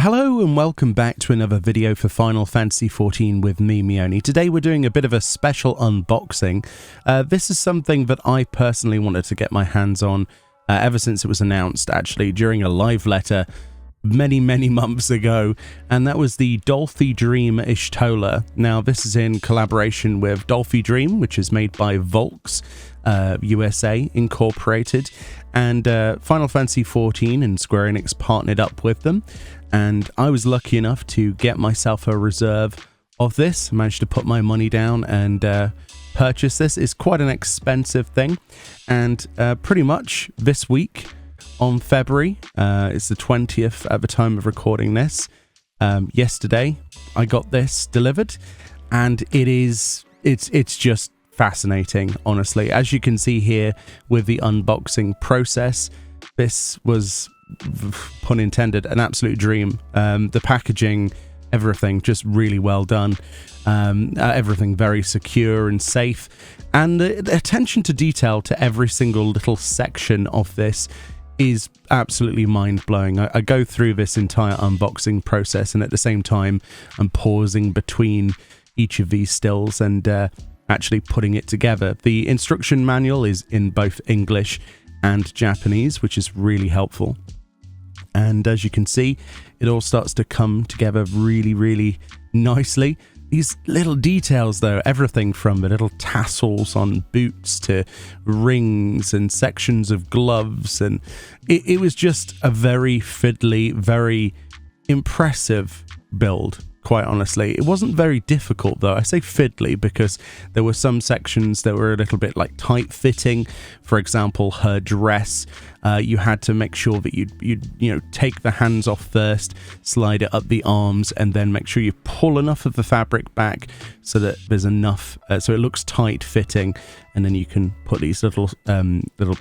Hello and welcome back to another video for Final Fantasy XIV with me, Meoni. Today we're doing a bit of a special unboxing. This is something that I personally wanted to get my hands on ever since it was announced, actually, during a live letter many months ago, and that was the Dollfie Dream Y'shtola. Now, this is in collaboration with Dollfie Dream, which is made by Volks USA Incorporated, and Final Fantasy XIV and Square Enix partnered up with them, and I was lucky enough to get myself a reserve of this. Managed to put my money down and purchase this. It's quite an expensive thing, and pretty much this week on February, it's the 20th at the time of recording this, yesterday I got this delivered, and it's just fascinating, honestly. As you can see here with the unboxing process, this was, pun intended, an absolute dream. The packaging, everything just really well done, everything very secure and safe, and the attention to detail to every single little section of this is absolutely mind-blowing. I go through this entire unboxing process, and at the same time I'm pausing between each of these stills and actually putting it together. The instruction manual is in both English and Japanese, which is really helpful. And as you can see, it all starts to come together really nicely. These little details, though, everything from the little tassels on boots to rings and sections of gloves, and it was just a very fiddly, very impressive build, quite honestly. It wasn't very difficult, though. I say fiddly because there were some sections that were a little bit like tight-fitting. For example, her dress, you had to make sure that you take the hands off first, slide it up the arms, and then make sure you pull enough of the fabric back so that there's enough, so it looks tight-fitting, and then you can put these little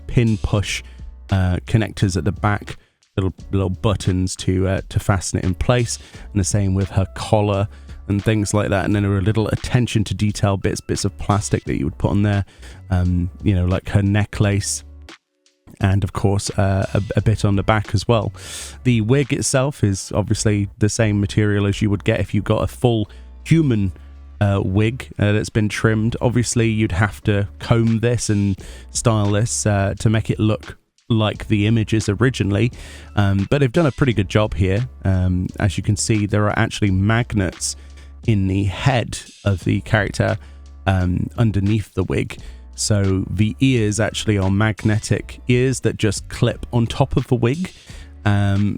pin push connectors at the back, little buttons to fasten it in place, and the same with her collar and things like that. And then there were little attention to detail bits of plastic that you would put on there, like her necklace, and of course a bit on the back as well. The wig itself is obviously the same material as you would get if you got a full human wig that's been trimmed. Obviously you'd have to comb this and style this to make it look like the images originally, but they've done a pretty good job here. As you can see, there are actually magnets in the head of the character underneath the wig, so the ears actually are magnetic ears that just clip on top of the wig,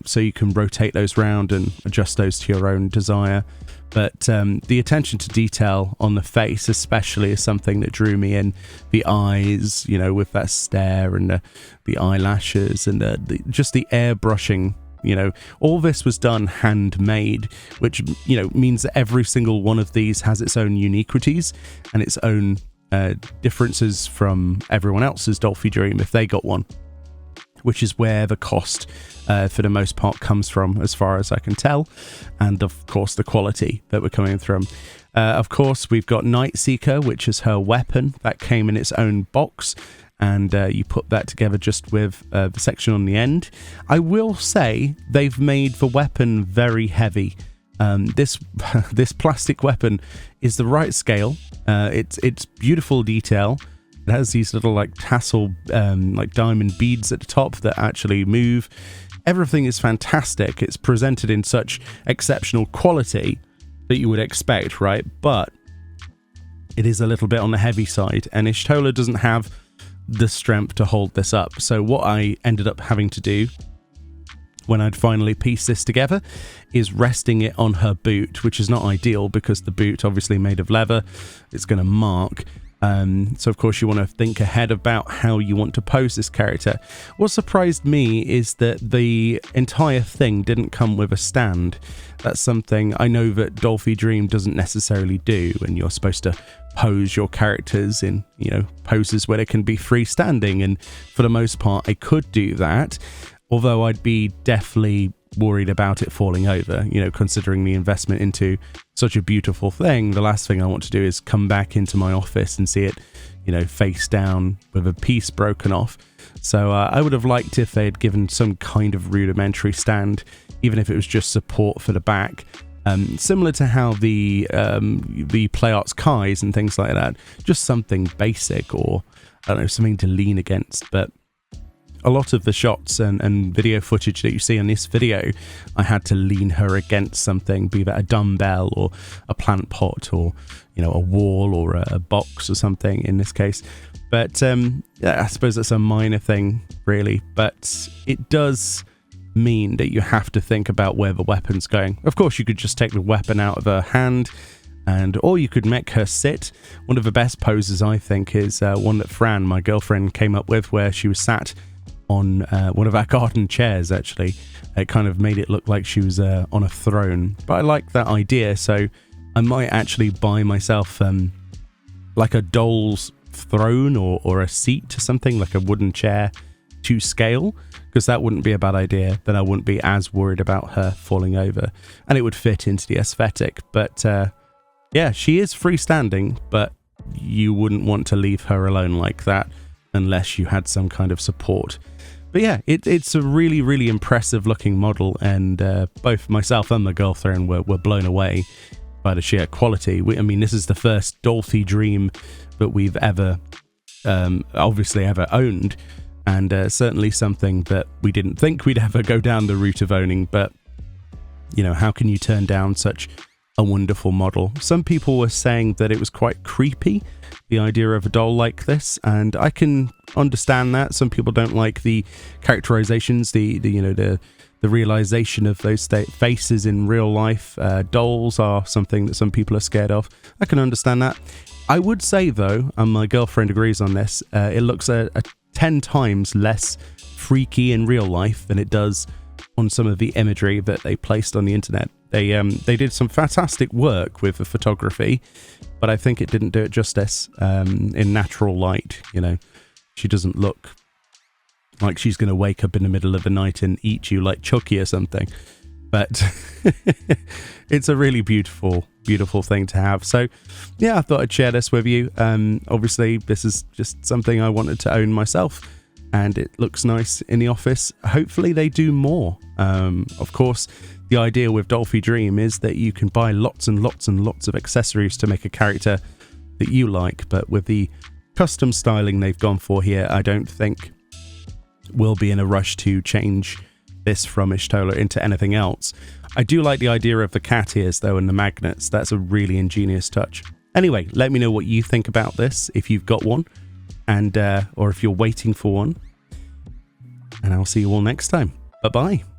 so you can rotate those round and adjust those to your own desire. But the attention to detail on the face especially is something that drew me in. The eyes, with that stare, and the eyelashes, and just the airbrushing, all this was done handmade, which, means that every single one of these has its own uniquities and its own differences from everyone else's Dollfie Dream if they got one, which is where the cost for the most part comes from, as far as I can tell, and of course the quality that we're coming from. Of course, we've got Night Seeker, which is her weapon that came in its own box, and you put that together just with the section on the end. I will say they've made the weapon very heavy. This plastic weapon is the right scale. It's beautiful detail. It has these little tassel diamond beads at the top that actually move. Everything is fantastic. It's presented in such exceptional quality that you would expect, right? But it is a little bit on the heavy side, and Y'shtola doesn't have the strength to hold this up. So what I ended up having to do when I'd finally pieced this together is resting it on her boot, which is not ideal because the boot, obviously made of leather, it's going to mark. So of course you want to think ahead about how you want to pose this character. What surprised me is that the entire thing didn't come with a stand. That's something I know that Dollfie Dream doesn't necessarily do, and you're supposed to pose your characters in, poses where they can be freestanding, and for the most part I could do that, although I'd be definitely worried about it falling over, considering the investment into such a beautiful thing. The last thing I want to do is come back into my office and see it, face down with a piece broken off. So I would have liked if they had given some kind of rudimentary stand, even if it was just support for the back. Similar to how the Play Arts Kais and things like that, just something basic, or I don't know, something to lean against. But a lot of the shots and video footage that you see in this video, I had to lean her against something, be that a dumbbell or a plant pot, or a wall or a box or something in this case. But yeah, I suppose that's a minor thing really, but it does mean that you have to think about where the weapon's going. Of course, you could just take the weapon out of her hand, or you could make her sit. One of the best poses, I think, is one that Fran, my girlfriend, came up with, where she was sat on one of our garden chairs. Actually, it kind of made it look like she was on a throne, but I like that idea, so I might actually buy myself like a doll's throne or a seat or something, like a wooden chair to scale, because that wouldn't be a bad idea. Then I wouldn't be as worried about her falling over, and it would fit into the aesthetic. But yeah, she is freestanding, but you wouldn't want to leave her alone like that unless you had some kind of support. But yeah, it's a really, really impressive looking model, and both myself and my girlfriend were blown away by the sheer quality. I mean, this is the first Dollfie Dream that we've ever obviously ever owned, and certainly something that we didn't think we'd ever go down the route of owning. But how can you turn down such a wonderful model? Some people were saying that it was quite creepy, the idea of a doll like this, and I can understand that. Some people don't like the characterizations, the realization of those faces in real life. Dolls are something that some people are scared of. I can understand that. I would say though, and my girlfriend agrees on this, it looks a 10 times less freaky in real life than it does on some of the imagery that they placed on the internet. They did some fantastic work with the photography, but I think it didn't do it justice in natural light. She doesn't look like she's going to wake up in the middle of the night and eat you like Chucky or something. But it's a really beautiful thing to have. So yeah, I thought I'd share this with you. Obviously, this is just something I wanted to own myself, and it looks nice in the office. Hopefully they do more. Of course, the idea with Dollfie Dream is that you can buy lots and lots and lots of accessories to make a character that you like, but with the custom styling they've gone for here, I don't think we'll be in a rush to change this from Y'shtola into anything else. I do like the idea of the cat ears though, and the magnets. That's a really ingenious touch. Anyway, let me know what you think about this, if you've got one, and or if you're waiting for one. And I'll see you all next time. Bye bye.